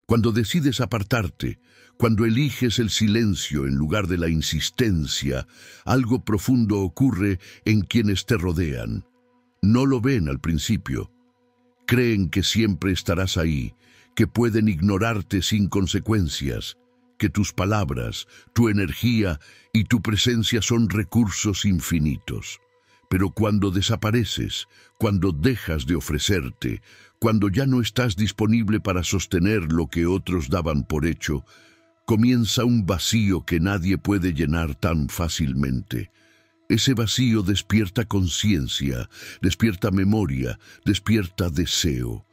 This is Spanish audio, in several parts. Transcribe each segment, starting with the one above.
Cuando decides apartarte, cuando eliges el silencio en lugar de la insistencia, algo profundo ocurre en quienes te rodean. No lo ven al principio. Creen que siempre estarás ahí, que pueden ignorarte sin consecuencias, que tus palabras, tu energía y tu presencia son recursos infinitos. Pero cuando desapareces, cuando dejas de ofrecerte, cuando ya no estás disponible para sostener lo que otros daban por hecho, comienza un vacío que nadie puede llenar tan fácilmente. Ese vacío despierta conciencia, despierta memoria, despierta deseo.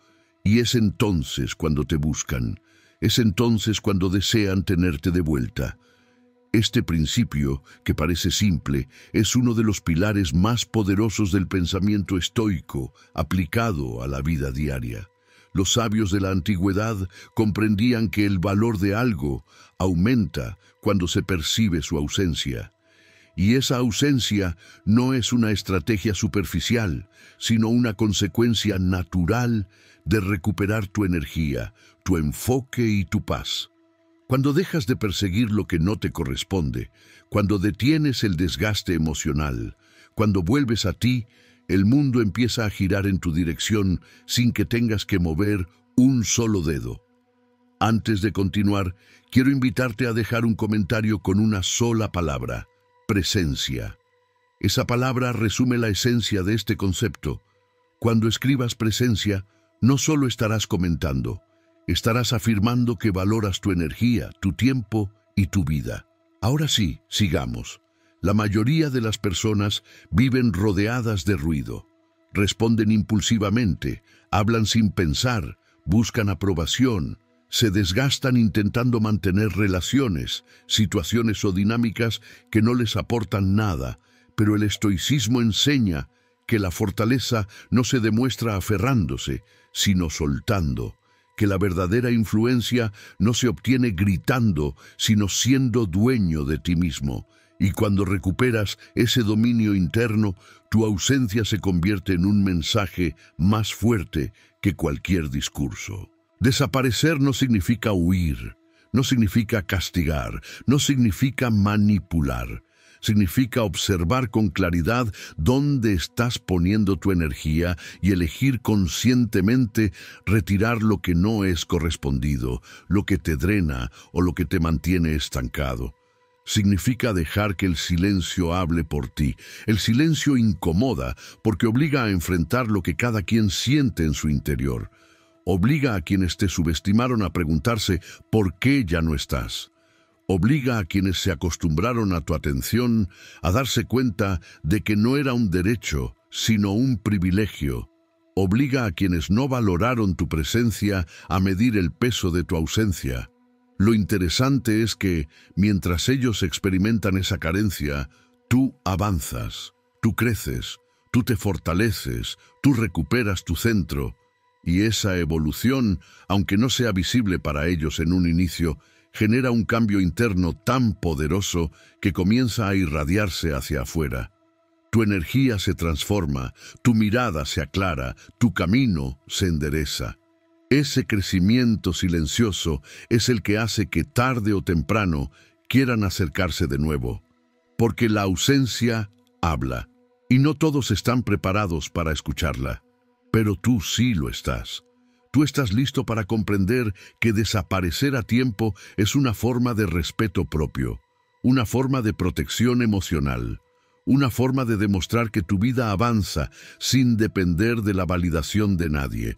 Y es entonces cuando te buscan, es entonces cuando desean tenerte de vuelta. Este principio, que parece simple, es uno de los pilares más poderosos del pensamiento estoico aplicado a la vida diaria. Los sabios de la antigüedad comprendían que el valor de algo aumenta cuando se percibe su ausencia. Y esa ausencia no es una estrategia superficial, sino una consecuencia natural de recuperar tu energía, tu enfoque y tu paz. Cuando dejas de perseguir lo que no te corresponde, cuando detienes el desgaste emocional, cuando vuelves a ti, el mundo empieza a girar en tu dirección sin que tengas que mover un solo dedo. Antes de continuar, quiero invitarte a dejar un comentario con una sola palabra: presencia. Esa palabra resume la esencia de este concepto. Cuando escribas presencia, no solo estarás comentando, estarás afirmando que valoras tu energía, tu tiempo y tu vida. Ahora sí, sigamos. La mayoría de las personas viven rodeadas de ruido. Responden impulsivamente, hablan sin pensar, buscan aprobación, se desgastan intentando mantener relaciones, situaciones o dinámicas que no les aportan nada, pero el estoicismo enseña que la fortaleza no se demuestra aferrándose, sino soltando, que la verdadera influencia no se obtiene gritando, sino siendo dueño de ti mismo. Y cuando recuperas ese dominio interno, tu ausencia se convierte en un mensaje más fuerte que cualquier discurso. Desaparecer no significa huir, no significa castigar, no significa manipular. Significa observar con claridad dónde estás poniendo tu energía y elegir conscientemente retirar lo que no es correspondido, lo que te drena o lo que te mantiene estancado. Significa dejar que el silencio hable por ti. El silencio incomoda porque obliga a enfrentar lo que cada quien siente en su interior. Obliga a quienes te subestimaron a preguntarse ¿por qué ya no estás? Obliga a quienes se acostumbraron a tu atención a darse cuenta de que no era un derecho, sino un privilegio. Obliga a quienes no valoraron tu presencia a medir el peso de tu ausencia. Lo interesante es que, mientras ellos experimentan esa carencia, tú avanzas, tú creces, tú te fortaleces, tú recuperas tu centro. Y esa evolución, aunque no sea visible para ellos en un inicio, genera un cambio interno tan poderoso que comienza a irradiarse hacia afuera. Tu energía se transforma, tu mirada se aclara, tu camino se endereza. Ese crecimiento silencioso es el que hace que tarde o temprano quieran acercarse de nuevo. Porque la ausencia habla, y no todos están preparados para escucharla. Pero tú sí lo estás. Tú estás listo para comprender que desaparecer a tiempo es una forma de respeto propio, una forma de protección emocional, una forma de demostrar que tu vida avanza sin depender de la validación de nadie.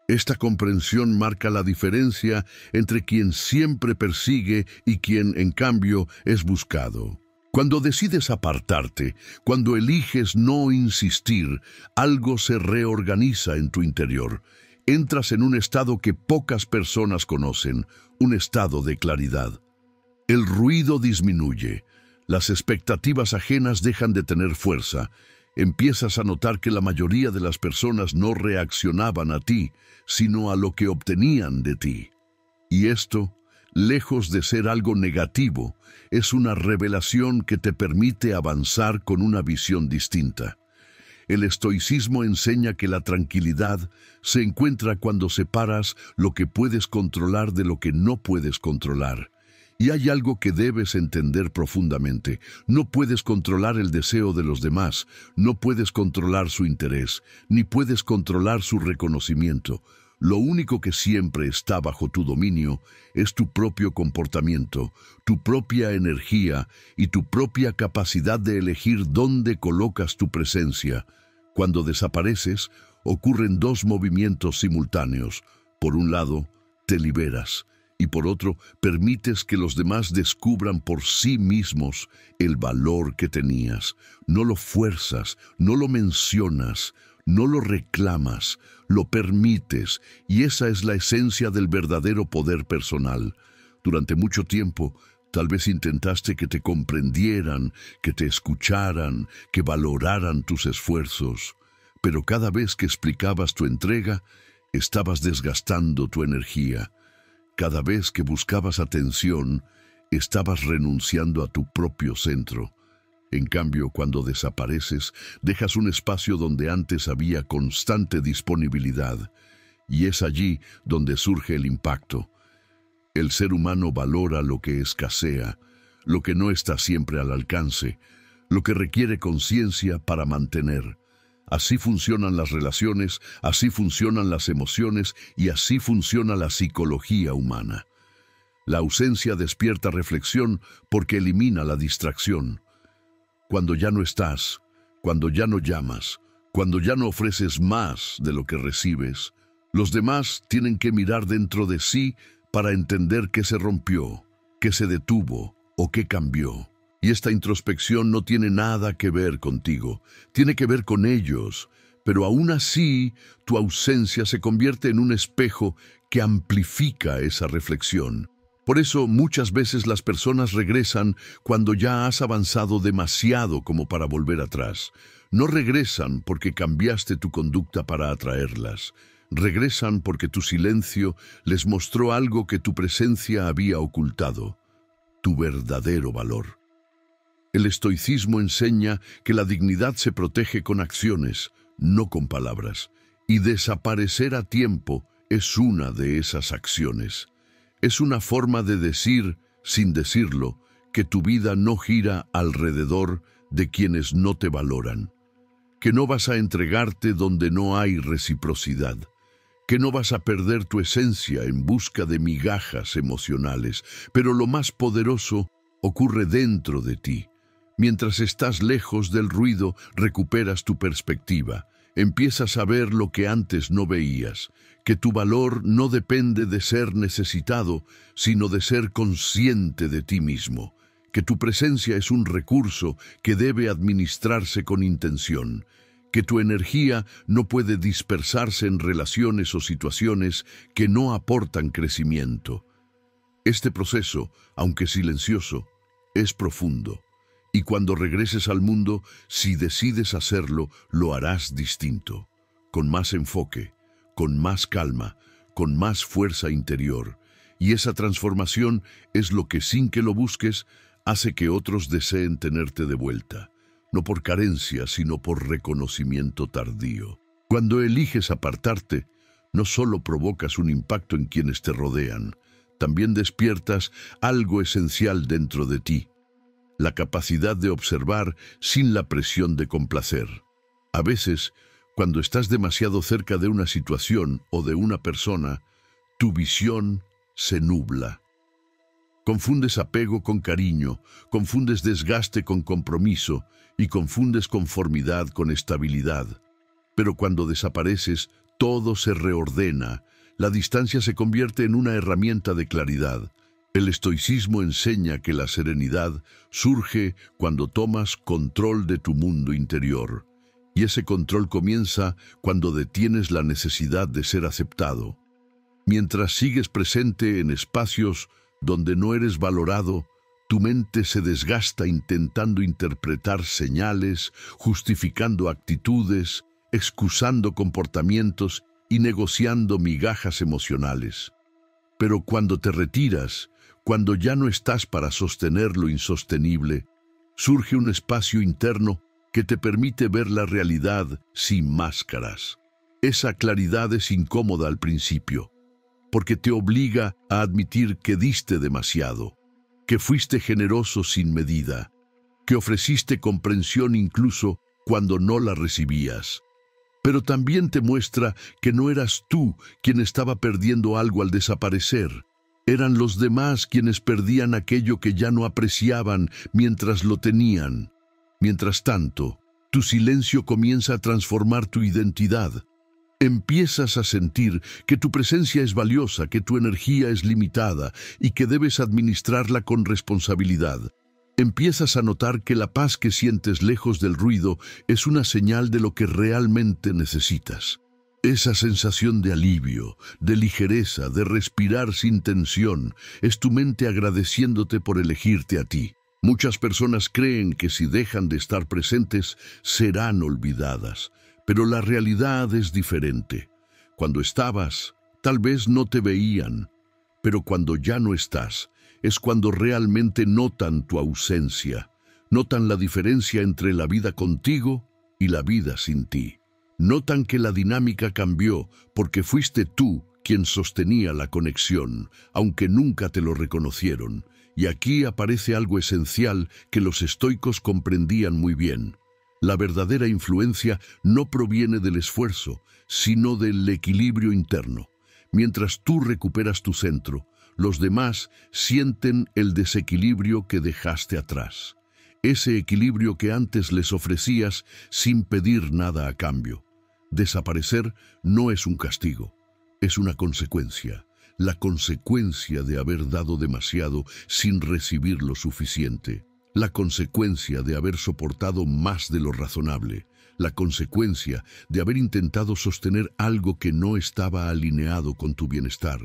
Esta comprensión marca la diferencia entre quien siempre persigue y quien, en cambio, es buscado. Cuando decides apartarte, cuando eliges no insistir, algo se reorganiza en tu interior. Entras en un estado que pocas personas conocen, un estado de claridad. El ruido disminuye, las expectativas ajenas dejan de tener fuerza. Empiezas a notar que la mayoría de las personas no reaccionaban a ti, sino a lo que obtenían de ti. Y esto, lejos de ser algo negativo, es una revelación que te permite avanzar con una visión distinta. El estoicismo enseña que la tranquilidad se encuentra cuando separas lo que puedes controlar de lo que no puedes controlar. Y hay algo que debes entender profundamente. No puedes controlar el deseo de los demás, no puedes controlar su interés, ni puedes controlar su reconocimiento. Lo único que siempre está bajo tu dominio es tu propio comportamiento, tu propia energía y tu propia capacidad de elegir dónde colocas tu presencia. Cuando desapareces, ocurren dos movimientos simultáneos. Por un lado, te liberas, y por otro, permites que los demás descubran por sí mismos el valor que tenías. No lo fuerzas, no lo mencionas, no lo reclamas, lo permites, y esa es la esencia del verdadero poder personal. Durante mucho tiempo, tal vez intentaste que te comprendieran, que te escucharan, que valoraran tus esfuerzos, pero cada vez que explicabas tu entrega, estabas desgastando tu energía. Cada vez que buscabas atención, estabas renunciando a tu propio centro. En cambio, cuando desapareces, dejas un espacio donde antes había constante disponibilidad, y es allí donde surge el impacto. El ser humano valora lo que escasea, lo que no está siempre al alcance, lo que requiere conciencia para mantener. Así funcionan las relaciones, así funcionan las emociones y así funciona la psicología humana. La ausencia despierta reflexión porque elimina la distracción. Cuando ya no estás, cuando ya no llamas, cuando ya no ofreces más de lo que recibes, los demás tienen que mirar dentro de sí para entender qué se rompió, qué se detuvo o qué cambió. Y esta introspección no tiene nada que ver contigo, tiene que ver con ellos, pero aún así tu ausencia se convierte en un espejo que amplifica esa reflexión. Por eso muchas veces las personas regresan cuando ya has avanzado demasiado como para volver atrás. No regresan porque cambiaste tu conducta para atraerlas. Regresan porque tu silencio les mostró algo que tu presencia había ocultado, tu verdadero valor. El estoicismo enseña que la dignidad se protege con acciones, no con palabras, y desaparecer a tiempo es una de esas acciones. Es una forma de decir, sin decirlo, que tu vida no gira alrededor de quienes no te valoran, que no vas a entregarte donde no hay reciprocidad, que no vas a perder tu esencia en busca de migajas emocionales, pero lo más poderoso ocurre dentro de ti. Mientras estás lejos del ruido, recuperas tu perspectiva. Empiezas a ver lo que antes no veías, que tu valor no depende de ser necesitado, sino de ser consciente de ti mismo, que tu presencia es un recurso que debe administrarse con intención, que tu energía no puede dispersarse en relaciones o situaciones que no aportan crecimiento. Este proceso, aunque silencioso, es profundo. Y cuando regreses al mundo, si decides hacerlo, lo harás distinto, con más enfoque, con más calma, con más fuerza interior. Y esa transformación es lo que, sin que lo busques, hace que otros deseen tenerte de vuelta, no por carencia, sino por reconocimiento tardío. Cuando eliges apartarte, no solo provocas un impacto en quienes te rodean, también despiertas algo esencial dentro de ti. La capacidad de observar sin la presión de complacer. A veces, cuando estás demasiado cerca de una situación o de una persona, tu visión se nubla. Confundes apego con cariño, confundes desgaste con compromiso y confundes conformidad con estabilidad. Pero cuando desapareces, todo se reordena. La distancia se convierte en una herramienta de claridad. El estoicismo enseña que la serenidad surge cuando tomas control de tu mundo interior, y ese control comienza cuando detienes la necesidad de ser aceptado. Mientras sigues presente en espacios donde no eres valorado, tu mente se desgasta intentando interpretar señales, justificando actitudes, excusando comportamientos y negociando migajas emocionales. Pero cuando te retiras, cuando ya no estás para sostener lo insostenible, surge un espacio interno que te permite ver la realidad sin máscaras. Esa claridad es incómoda al principio, porque te obliga a admitir que diste demasiado, que fuiste generoso sin medida, que ofreciste comprensión incluso cuando no la recibías. Pero también te muestra que no eras tú quien estaba perdiendo algo al desaparecer. Eran los demás quienes perdían aquello que ya no apreciaban mientras lo tenían. Mientras tanto, tu silencio comienza a transformar tu identidad. Empiezas a sentir que tu presencia es valiosa, que tu energía es limitada y que debes administrarla con responsabilidad. Empiezas a notar que la paz que sientes lejos del ruido es una señal de lo que realmente necesitas. Esa sensación de alivio, de ligereza, de respirar sin tensión, es tu mente agradeciéndote por elegirte a ti. Muchas personas creen que si dejan de estar presentes, serán olvidadas, pero la realidad es diferente. Cuando estabas, tal vez no te veían, pero cuando ya no estás, es cuando realmente notan tu ausencia, notan la diferencia entre la vida contigo y la vida sin ti. Notan que la dinámica cambió porque fuiste tú quien sostenía la conexión, aunque nunca te lo reconocieron. Y aquí aparece algo esencial que los estoicos comprendían muy bien. La verdadera influencia no proviene del esfuerzo, sino del equilibrio interno. Mientras tú recuperas tu centro, los demás sienten el desequilibrio que dejaste atrás. Ese equilibrio que antes les ofrecías sin pedir nada a cambio. Desaparecer no es un castigo, es una consecuencia. La consecuencia de haber dado demasiado sin recibir lo suficiente. La consecuencia de haber soportado más de lo razonable. La consecuencia de haber intentado sostener algo que no estaba alineado con tu bienestar.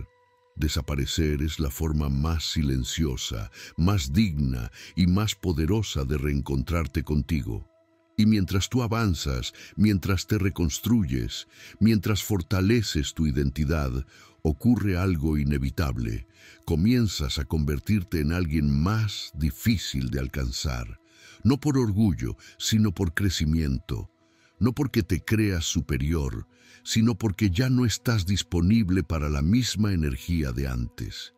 Desaparecer es la forma más silenciosa, más digna y más poderosa de reencontrarte contigo. Y mientras tú avanzas, mientras te reconstruyes, mientras fortaleces tu identidad, ocurre algo inevitable. Comienzas a convertirte en alguien más difícil de alcanzar. No por orgullo, sino por crecimiento. No porque te creas superior, sino porque ya no estás disponible para la misma energía de antes.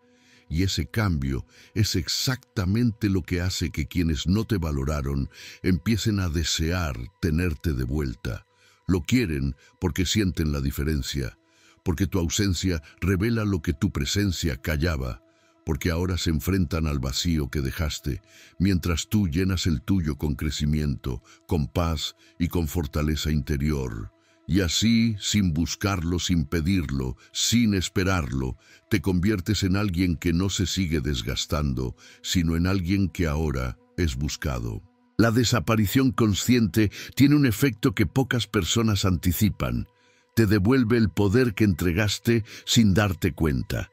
Y ese cambio es exactamente lo que hace que quienes no te valoraron empiecen a desear tenerte de vuelta. Lo quieren porque sienten la diferencia, porque tu ausencia revela lo que tu presencia callaba, porque ahora se enfrentan al vacío que dejaste, mientras tú llenas el tuyo con crecimiento, con paz y con fortaleza interior. Y así, sin buscarlo, sin pedirlo, sin esperarlo, te conviertes en alguien que no se sigue desgastando, sino en alguien que ahora es buscado. La desaparición consciente tiene un efecto que pocas personas anticipan. Te devuelve el poder que entregaste sin darte cuenta.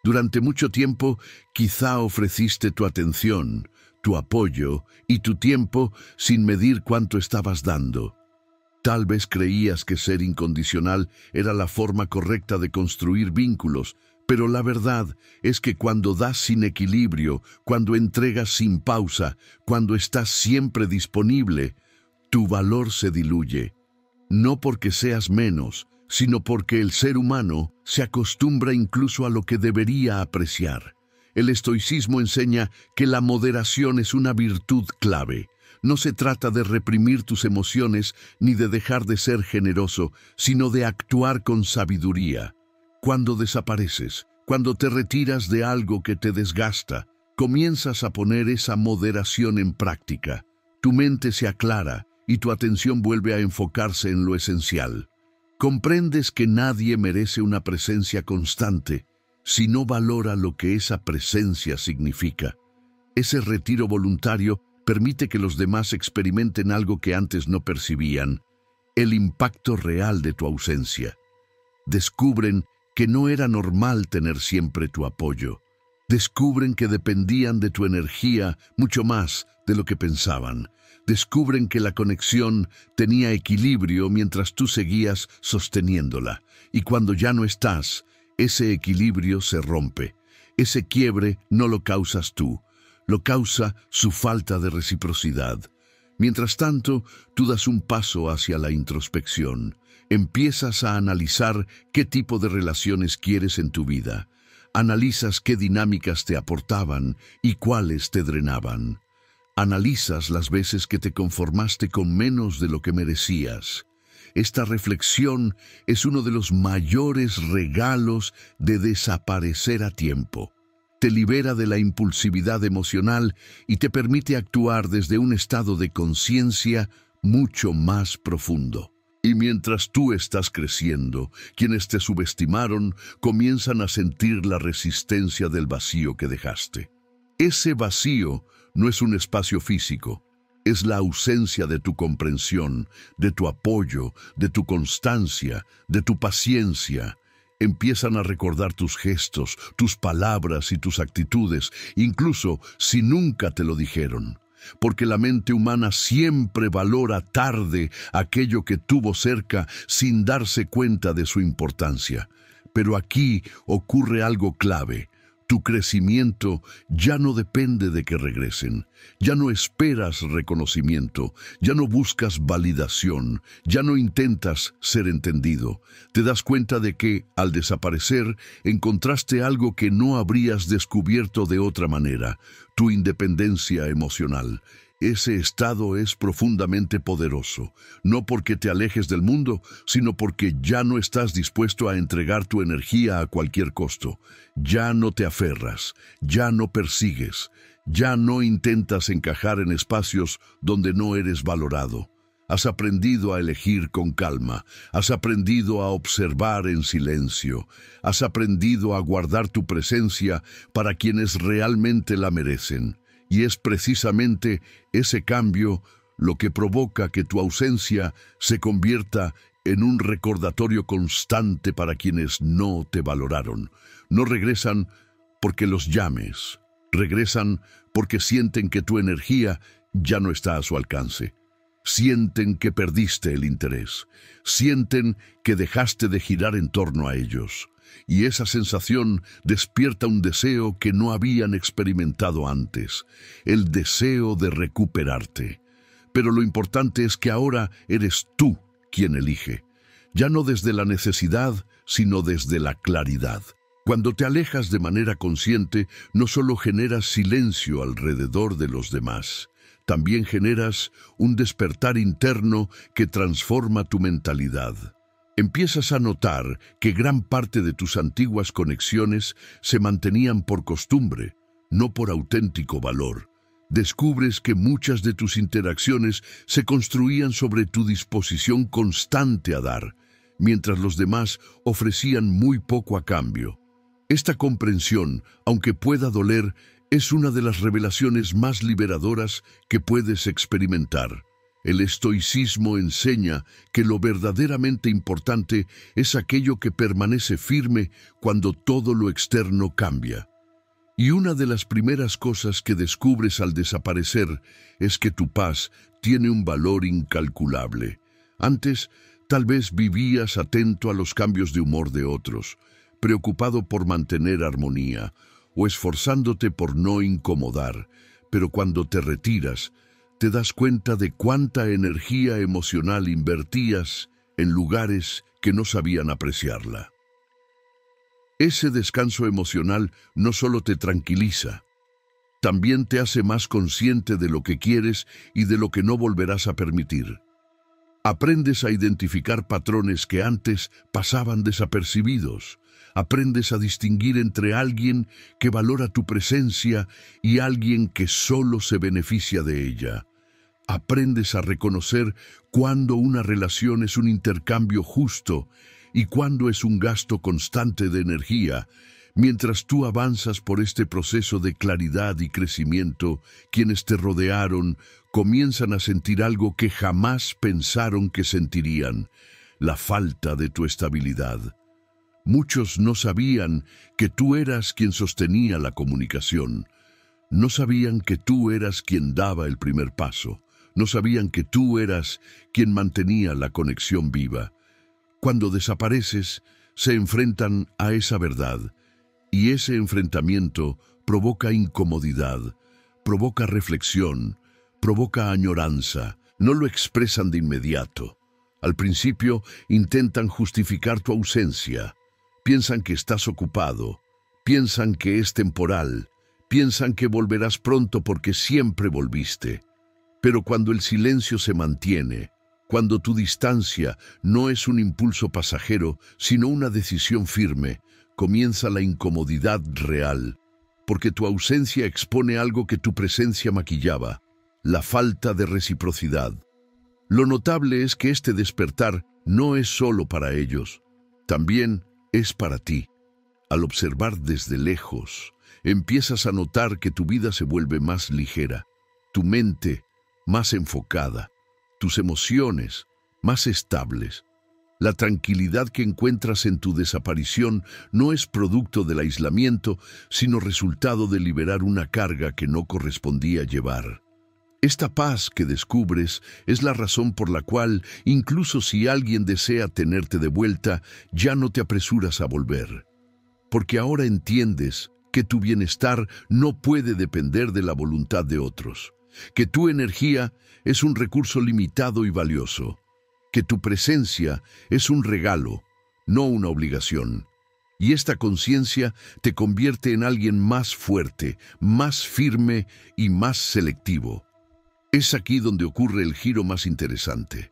Durante mucho tiempo, quizá ofreciste tu atención, tu apoyo y tu tiempo sin medir cuánto estabas dando. Tal vez creías que ser incondicional era la forma correcta de construir vínculos, pero la verdad es que cuando das sin equilibrio, cuando entregas sin pausa, cuando estás siempre disponible, tu valor se diluye. No porque seas menos, sino porque el ser humano se acostumbra incluso a lo que debería apreciar. El estoicismo enseña que la moderación es una virtud clave. No se trata de reprimir tus emociones ni de dejar de ser generoso, sino de actuar con sabiduría. Cuando desapareces, cuando te retiras de algo que te desgasta, comienzas a poner esa moderación en práctica. Tu mente se aclara y tu atención vuelve a enfocarse en lo esencial. Comprendes que nadie merece una presencia constante si no valora lo que esa presencia significa. Ese retiro voluntario permite que los demás experimenten algo que antes no percibían, el impacto real de tu ausencia. Descubren que no era normal tener siempre tu apoyo. Descubren que dependían de tu energía mucho más de lo que pensaban. Descubren que la conexión tenía equilibrio mientras tú seguías sosteniéndola. Y cuando ya no estás, ese equilibrio se rompe. Ese quiebre no lo causas tú. Lo causa su falta de reciprocidad. Mientras tanto, tú das un paso hacia la introspección. Empiezas a analizar qué tipo de relaciones quieres en tu vida. Analizas qué dinámicas te aportaban y cuáles te drenaban. Analizas las veces que te conformaste con menos de lo que merecías. Esta reflexión es uno de los mayores regalos de desaparecer a tiempo. Te libera de la impulsividad emocional y te permite actuar desde un estado de conciencia mucho más profundo. Y mientras tú estás creciendo, quienes te subestimaron comienzan a sentir la resistencia del vacío que dejaste. Ese vacío no es un espacio físico, es la ausencia de tu comprensión, de tu apoyo, de tu constancia, de tu paciencia. Empiezan a recordar tus gestos, tus palabras y tus actitudes, incluso si nunca te lo dijeron. Porque la mente humana siempre valora tarde aquello que tuvo cerca sin darse cuenta de su importancia. Pero aquí ocurre algo clave. Tu crecimiento ya no depende de que regresen. Ya no esperas reconocimiento, ya no buscas validación, ya no intentas ser entendido. Te das cuenta de que, al desaparecer, encontraste algo que no habrías descubierto de otra manera: tu independencia emocional. Ese estado es profundamente poderoso, no porque te alejes del mundo, sino porque ya no estás dispuesto a entregar tu energía a cualquier costo. Ya no te aferras, ya no persigues, ya no intentas encajar en espacios donde no eres valorado. Has aprendido a elegir con calma, has aprendido a observar en silencio, has aprendido a guardar tu presencia para quienes realmente la merecen. Y es precisamente ese cambio lo que provoca que tu ausencia se convierta en un recordatorio constante para quienes no te valoraron. No regresan porque los llames, regresan porque sienten que tu energía ya no está a su alcance. Sienten que perdiste el interés, sienten que dejaste de girar en torno a ellos. Y esa sensación despierta un deseo que no habían experimentado antes, el deseo de recuperarte. Pero lo importante es que ahora eres tú quien elige, ya no desde la necesidad, sino desde la claridad. Cuando te alejas de manera consciente, no solo generas silencio alrededor de los demás, también generas un despertar interno que transforma tu mentalidad. Empiezas a notar que gran parte de tus antiguas conexiones se mantenían por costumbre, no por auténtico valor. Descubres que muchas de tus interacciones se construían sobre tu disposición constante a dar, mientras los demás ofrecían muy poco a cambio. Esta comprensión, aunque pueda doler, es una de las revelaciones más liberadoras que puedes experimentar. El estoicismo enseña que lo verdaderamente importante es aquello que permanece firme cuando todo lo externo cambia. Y una de las primeras cosas que descubres al desaparecer es que tu paz tiene un valor incalculable. Antes, tal vez vivías atento a los cambios de humor de otros, preocupado por mantener armonía o esforzándote por no incomodar, pero cuando te retiras, te das cuenta de cuánta energía emocional invertías en lugares que no sabían apreciarla. Ese descanso emocional no solo te tranquiliza, también te hace más consciente de lo que quieres y de lo que no volverás a permitir. Aprendes a identificar patrones que antes pasaban desapercibidos. Aprendes a distinguir entre alguien que valora tu presencia y alguien que solo se beneficia de ella. Aprendes a reconocer cuándo una relación es un intercambio justo y cuándo es un gasto constante de energía. Mientras tú avanzas por este proceso de claridad y crecimiento, quienes te rodearon comienzan a sentir algo que jamás pensaron que sentirían: la falta de tu estabilidad. Muchos no sabían que tú eras quien sostenía la comunicación. No sabían que tú eras quien daba el primer paso. No sabían que tú eras quien mantenía la conexión viva. Cuando desapareces, se enfrentan a esa verdad. Y ese enfrentamiento provoca incomodidad, provoca reflexión, provoca añoranza, no lo expresan de inmediato. Al principio intentan justificar tu ausencia. Piensan que estás ocupado, piensan que es temporal, piensan que volverás pronto porque siempre volviste. Pero cuando el silencio se mantiene, cuando tu distancia no es un impulso pasajero, sino una decisión firme, comienza la incomodidad real, porque tu ausencia expone algo que tu presencia maquillaba, la falta de reciprocidad. Lo notable es que este despertar no es solo para ellos, también es para ti. Al observar desde lejos, empiezas a notar que tu vida se vuelve más ligera, tu mente más enfocada, tus emociones más estables. La tranquilidad que encuentras en tu desaparición no es producto del aislamiento, sino resultado de liberar una carga que no correspondía llevar. Esta paz que descubres es la razón por la cual, incluso si alguien desea tenerte de vuelta, ya no te apresuras a volver. Porque ahora entiendes que tu bienestar no puede depender de la voluntad de otros, que tu energía es un recurso limitado y valioso, que tu presencia es un regalo, no una obligación. Y esta conciencia te convierte en alguien más fuerte, más firme y más selectivo. Es aquí donde ocurre el giro más interesante.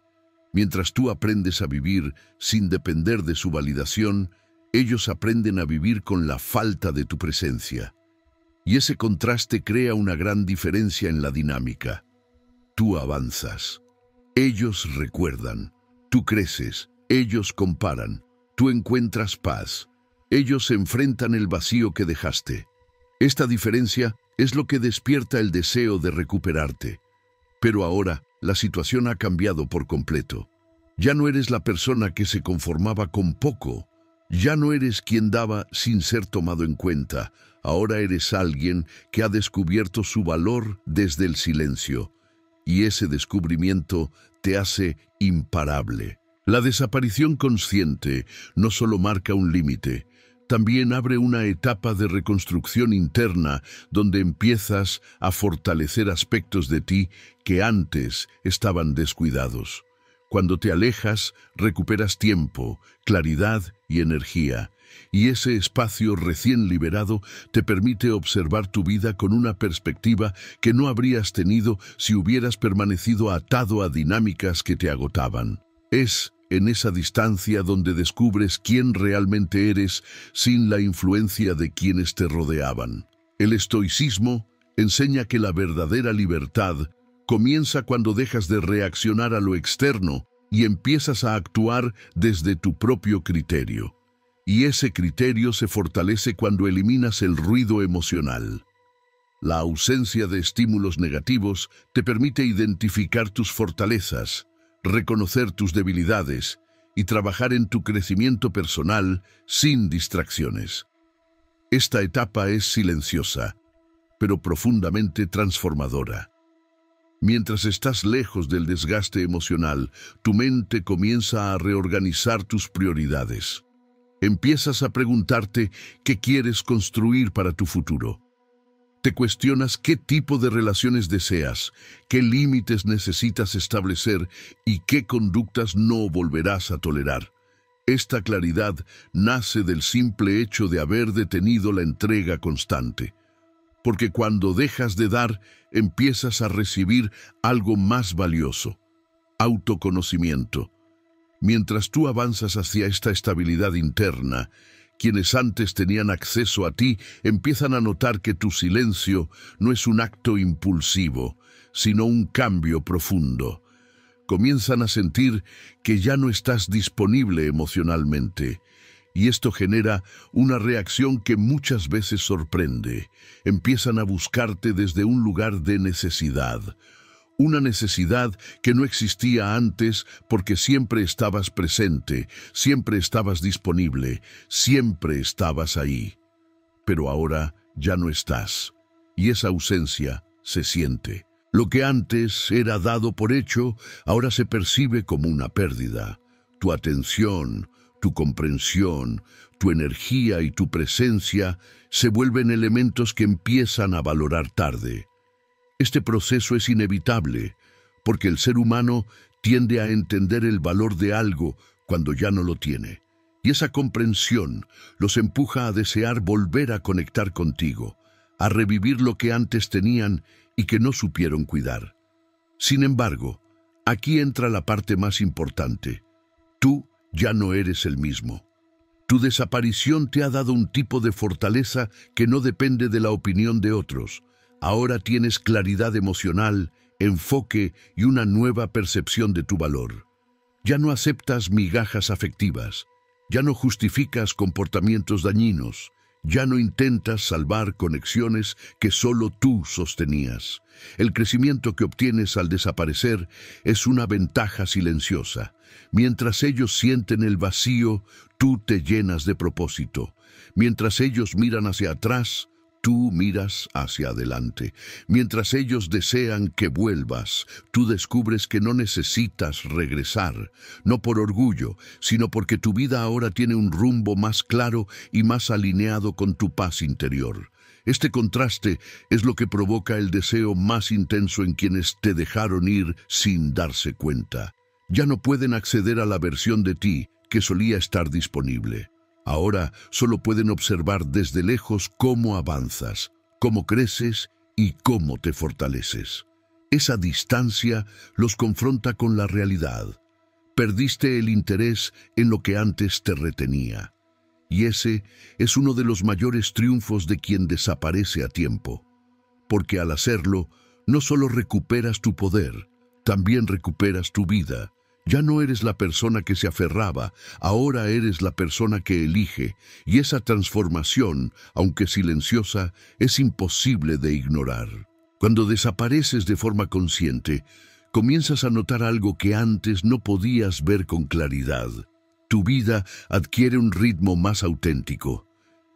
Mientras tú aprendes a vivir sin depender de su validación, ellos aprenden a vivir con la falta de tu presencia. Y ese contraste crea una gran diferencia en la dinámica. Tú avanzas, ellos recuerdan, tú creces, ellos comparan, tú encuentras paz, ellos enfrentan el vacío que dejaste. Esta diferencia es lo que despierta el deseo de recuperarte. Pero ahora la situación ha cambiado por completo. Ya no eres la persona que se conformaba con poco. Ya no eres quien daba sin ser tomado en cuenta. Ahora eres alguien que ha descubierto su valor desde el silencio. Y ese descubrimiento te hace imparable. La desaparición consciente no solo marca un límite, también abre una etapa de reconstrucción interna donde empiezas a fortalecer aspectos de ti que antes estaban descuidados. Cuando te alejas, recuperas tiempo, claridad y energía, y ese espacio recién liberado te permite observar tu vida con una perspectiva que no habrías tenido si hubieras permanecido atado a dinámicas que te agotaban. Es en esa distancia donde descubres quién realmente eres sin la influencia de quienes te rodeaban. El estoicismo enseña que la verdadera libertad comienza cuando dejas de reaccionar a lo externo y empiezas a actuar desde tu propio criterio. Y ese criterio se fortalece cuando eliminas el ruido emocional. La ausencia de estímulos negativos te permite identificar tus fortalezas, reconocer tus debilidades y trabajar en tu crecimiento personal sin distracciones. Esta etapa es silenciosa, pero profundamente transformadora. Mientras estás lejos del desgaste emocional, tu mente comienza a reorganizar tus prioridades. Empiezas a preguntarte qué quieres construir para tu futuro. Te cuestionas qué tipo de relaciones deseas, qué límites necesitas establecer y qué conductas no volverás a tolerar. Esta claridad nace del simple hecho de haber detenido la entrega constante. Porque cuando dejas de dar, empiezas a recibir algo más valioso: autoconocimiento. Mientras tú avanzas hacia esta estabilidad interna, quienes antes tenían acceso a ti empiezan a notar que tu silencio no es un acto impulsivo, sino un cambio profundo. Comienzan a sentir que ya no estás disponible emocionalmente, y esto genera una reacción que muchas veces sorprende. Empiezan a buscarte desde un lugar de necesidad. Una necesidad que no existía antes porque siempre estabas presente, siempre estabas disponible, siempre estabas ahí. Pero ahora ya no estás, y esa ausencia se siente. Lo que antes era dado por hecho, ahora se percibe como una pérdida. Tu atención, tu comprensión, tu energía y tu presencia se vuelven elementos que empiezan a valorar tarde. Este proceso es inevitable, porque el ser humano tiende a entender el valor de algo cuando ya no lo tiene. Y esa comprensión los empuja a desear volver a conectar contigo, a revivir lo que antes tenían y que no supieron cuidar. Sin embargo, aquí entra la parte más importante. Tú ya no eres el mismo. Tu desaparición te ha dado un tipo de fortaleza que no depende de la opinión de otros. Ahora tienes claridad emocional, enfoque y una nueva percepción de tu valor. Ya no aceptas migajas afectivas. Ya no justificas comportamientos dañinos. Ya no intentas salvar conexiones que solo tú sostenías. El crecimiento que obtienes al desaparecer es una ventaja silenciosa. Mientras ellos sienten el vacío, tú te llenas de propósito. Mientras ellos miran hacia atrás, tú miras hacia adelante. Mientras ellos desean que vuelvas, tú descubres que no necesitas regresar, no por orgullo, sino porque tu vida ahora tiene un rumbo más claro y más alineado con tu paz interior. Este contraste es lo que provoca el deseo más intenso en quienes te dejaron ir sin darse cuenta. Ya no pueden acceder a la versión de ti que solía estar disponible. Ahora solo pueden observar desde lejos cómo avanzas, cómo creces y cómo te fortaleces. Esa distancia los confronta con la realidad. Perdiste el interés en lo que antes te retenía. Y ese es uno de los mayores triunfos de quien desaparece a tiempo. Porque al hacerlo, no solo recuperas tu poder, también recuperas tu vida. Ya no eres la persona que se aferraba, ahora eres la persona que elige, y esa transformación, aunque silenciosa, es imposible de ignorar. Cuando desapareces de forma consciente, comienzas a notar algo que antes no podías ver con claridad. Tu vida adquiere un ritmo más auténtico.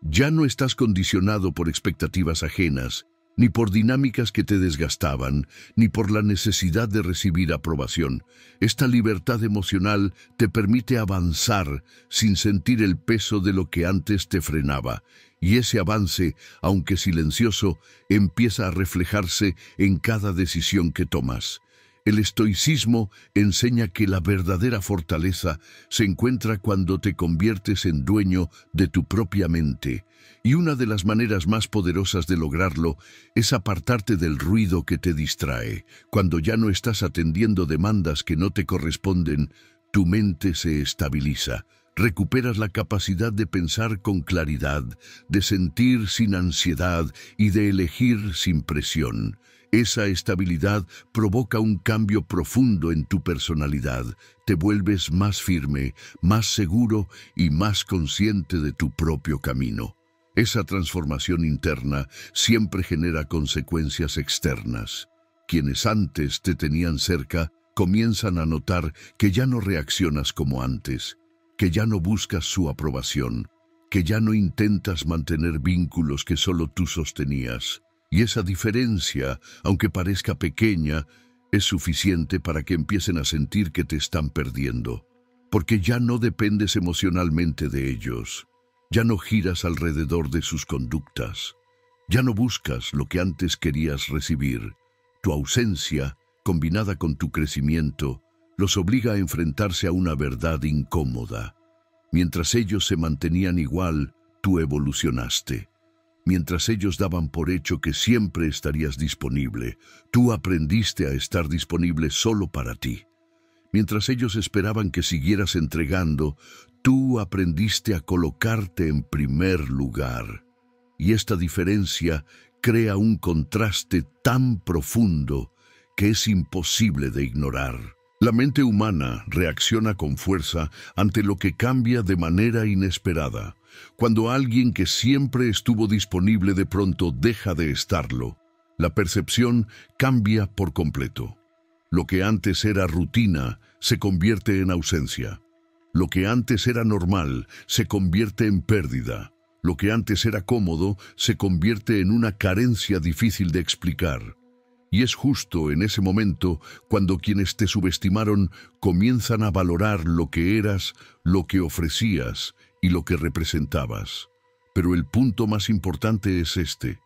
Ya no estás condicionado por expectativas ajenas, ni por dinámicas que te desgastaban, ni por la necesidad de recibir aprobación. Esta libertad emocional te permite avanzar sin sentir el peso de lo que antes te frenaba, y ese avance, aunque silencioso, empieza a reflejarse en cada decisión que tomas. El estoicismo enseña que la verdadera fortaleza se encuentra cuando te conviertes en dueño de tu propia mente, y una de las maneras más poderosas de lograrlo es apartarte del ruido que te distrae. Cuando ya no estás atendiendo demandas que no te corresponden, tu mente se estabiliza. Recuperas la capacidad de pensar con claridad, de sentir sin ansiedad y de elegir sin presión. Esa estabilidad provoca un cambio profundo en tu personalidad. Te vuelves más firme, más seguro y más consciente de tu propio camino. Esa transformación interna siempre genera consecuencias externas. Quienes antes te tenían cerca comienzan a notar que ya no reaccionas como antes, que ya no buscas su aprobación, que ya no intentas mantener vínculos que solo tú sostenías. Y esa diferencia, aunque parezca pequeña, es suficiente para que empiecen a sentir que te están perdiendo, porque ya no dependes emocionalmente de ellos. Ya no giras alrededor de sus conductas. Ya no buscas lo que antes querías recibir. Tu ausencia, combinada con tu crecimiento, los obliga a enfrentarse a una verdad incómoda. Mientras ellos se mantenían igual, tú evolucionaste. Mientras ellos daban por hecho que siempre estarías disponible, tú aprendiste a estar disponible solo para ti. Mientras ellos esperaban que siguieras entregando, tú aprendiste a colocarte en primer lugar. Y esta diferencia crea un contraste tan profundo que es imposible de ignorar. La mente humana reacciona con fuerza ante lo que cambia de manera inesperada. Cuando alguien que siempre estuvo disponible de pronto deja de estarlo, la percepción cambia por completo. Lo que antes era rutina se convierte en ausencia. Lo que antes era normal se convierte en pérdida. Lo que antes era cómodo se convierte en una carencia difícil de explicar. Y es justo en ese momento cuando quienes te subestimaron comienzan a valorar lo que eras, lo que ofrecías y lo que representabas. Pero el punto más importante es este: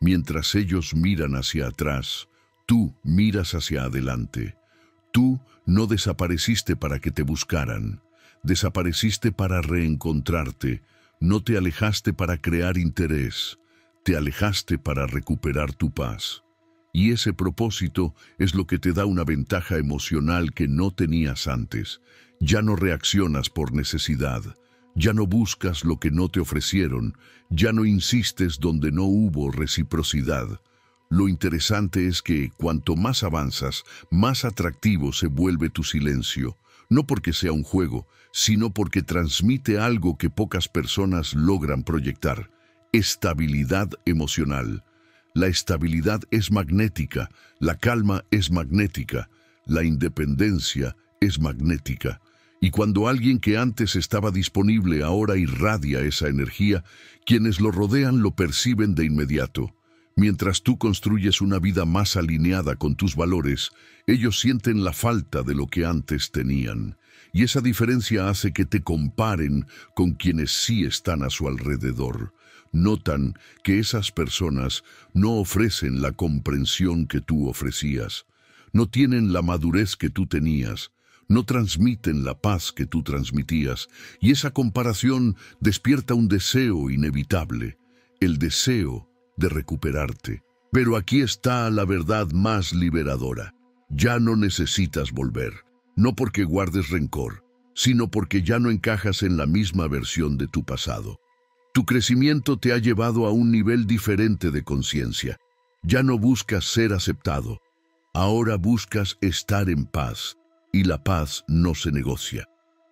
mientras ellos miran hacia atrás, Tú miras hacia adelante. Tú no desapareciste para que te buscaran. Desapareciste para reencontrarte. No te alejaste para crear interés. Te alejaste para recuperar tu paz. Y ese propósito es lo que te da una ventaja emocional que no tenías antes. Ya no reaccionas por necesidad. Ya no buscas lo que no te ofrecieron. Ya no insistes donde no hubo reciprocidad. Lo interesante es que cuanto más avanzas, más atractivo se vuelve tu silencio. No porque sea un juego, sino porque transmite algo que pocas personas logran proyectar: estabilidad emocional. La estabilidad es magnética, la calma es magnética, la independencia es magnética. Y cuando alguien que antes estaba disponible ahora irradia esa energía, quienes lo rodean lo perciben de inmediato. Mientras tú construyes una vida más alineada con tus valores, ellos sienten la falta de lo que antes tenían. Y esa diferencia hace que te comparen con quienes sí están a su alrededor. Notan que esas personas no ofrecen la comprensión que tú ofrecías, no tienen la madurez que tú tenías, no transmiten la paz que tú transmitías, y esa comparación despierta un deseo inevitable, el deseo de recuperarte. Pero aquí está la verdad más liberadora. Ya no necesitas volver, no porque guardes rencor, sino porque ya no encajas en la misma versión de tu pasado. Tu crecimiento te ha llevado a un nivel diferente de conciencia. Ya no buscas ser aceptado, ahora buscas estar en paz, y la paz no se negocia.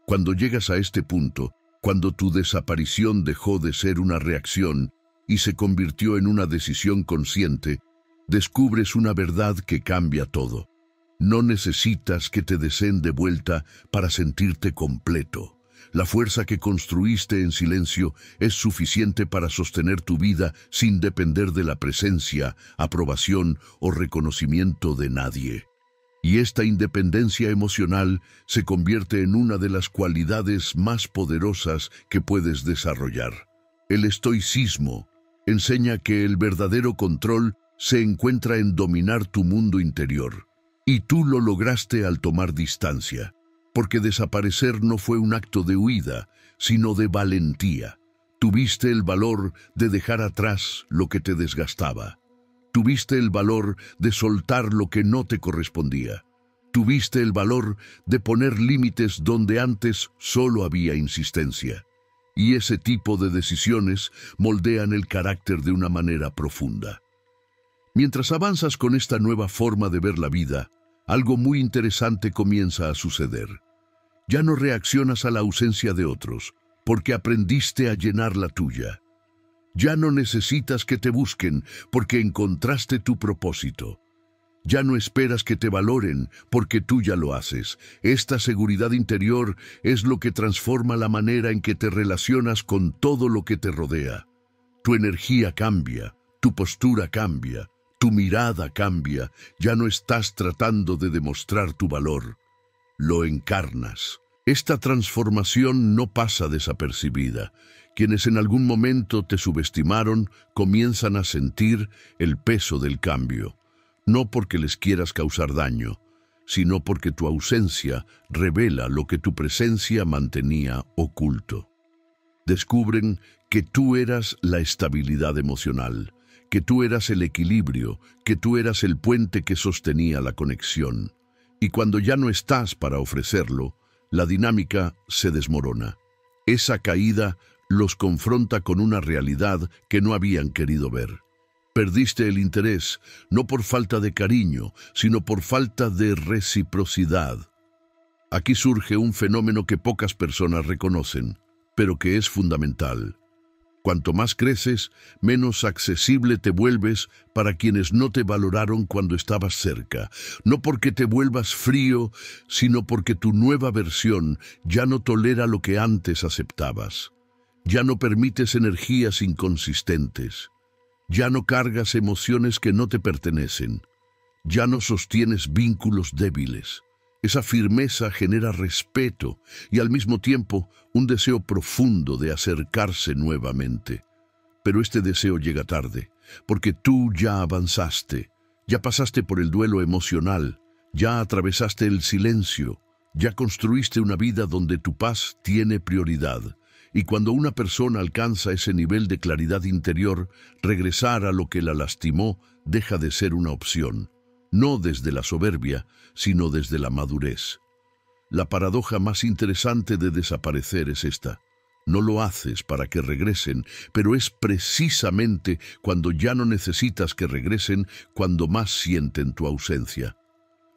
Cuando llegas a este punto, cuando tu desaparición dejó de ser una reacción y se convirtió en una decisión consciente, descubres una verdad que cambia todo. No necesitas que te deseen de vuelta para sentirte completo. La fuerza que construiste en silencio es suficiente para sostener tu vida sin depender de la presencia, aprobación o reconocimiento de nadie. Y esta independencia emocional se convierte en una de las cualidades más poderosas que puedes desarrollar. El estoicismo enseña que el verdadero control se encuentra en dominar tu mundo interior. Y tú lo lograste al tomar distancia. Porque desaparecer no fue un acto de huida, sino de valentía. Tuviste el valor de dejar atrás lo que te desgastaba. Tuviste el valor de soltar lo que no te correspondía. Tuviste el valor de poner límites donde antes solo había insistencia. Y ese tipo de decisiones moldean el carácter de una manera profunda. Mientras avanzas con esta nueva forma de ver la vida, algo muy interesante comienza a suceder. Ya no reaccionas a la ausencia de otros, porque aprendiste a llenar la tuya. Ya no necesitas que te busquen, porque encontraste tu propósito. Ya no esperas que te valoren, porque tú ya lo haces. Esta seguridad interior es lo que transforma la manera en que te relacionas con todo lo que te rodea. Tu energía cambia, tu postura cambia, tu mirada cambia. Ya no estás tratando de demostrar tu valor. Lo encarnas. Esta transformación no pasa desapercibida. Quienes en algún momento te subestimaron comienzan a sentir el peso del cambio. No porque les quieras causar daño, sino porque tu ausencia revela lo que tu presencia mantenía oculto. Descubren que tú eras la estabilidad emocional, que tú eras el equilibrio, que tú eras el puente que sostenía la conexión. Y cuando ya no estás para ofrecerlo, la dinámica se desmorona. Esa caída los confronta con una realidad que no habían querido ver. Perdiste el interés, no por falta de cariño, sino por falta de reciprocidad. Aquí surge un fenómeno que pocas personas reconocen, pero que es fundamental. Cuanto más creces, menos accesible te vuelves para quienes no te valoraron cuando estabas cerca. No porque te vuelvas frío, sino porque tu nueva versión ya no tolera lo que antes aceptabas. Ya no permites energías inconsistentes. Ya no cargas emociones que no te pertenecen. Ya no sostienes vínculos débiles. Esa firmeza genera respeto y al mismo tiempo un deseo profundo de acercarse nuevamente. Pero este deseo llega tarde, porque tú ya avanzaste, Ya pasaste por el duelo emocional, ya atravesaste el silencio, ya construiste una vida donde tu paz tiene prioridad. Y cuando una persona alcanza ese nivel de claridad interior, regresar a lo que la lastimó deja de ser una opción, no desde la soberbia, sino desde la madurez. La paradoja más interesante de desaparecer es esta. No lo haces para que regresen, pero es precisamente cuando ya no necesitas que regresen cuando más sienten tu ausencia.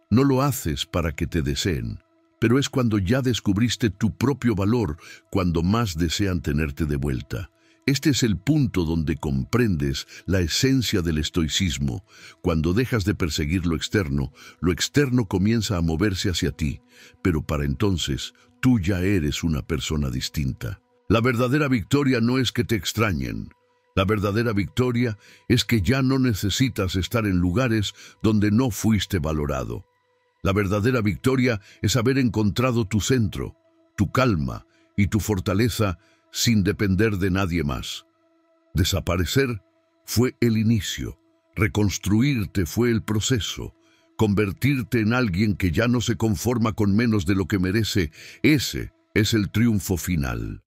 No lo haces para que te deseen, pero es cuando ya descubriste tu propio valor, cuando más desean tenerte de vuelta. Este es el punto donde comprendes la esencia del estoicismo. Cuando dejas de perseguir lo externo comienza a moverse hacia ti, pero para entonces tú ya eres una persona distinta. La verdadera victoria no es que te extrañen. La verdadera victoria es que ya no necesitas estar en lugares donde no fuiste valorado. La verdadera victoria es haber encontrado tu centro, tu calma y tu fortaleza sin depender de nadie más. Desaparecer fue el inicio, reconstruirte fue el proceso, convertirte en alguien que ya no se conforma con menos de lo que merece, ese es el triunfo final.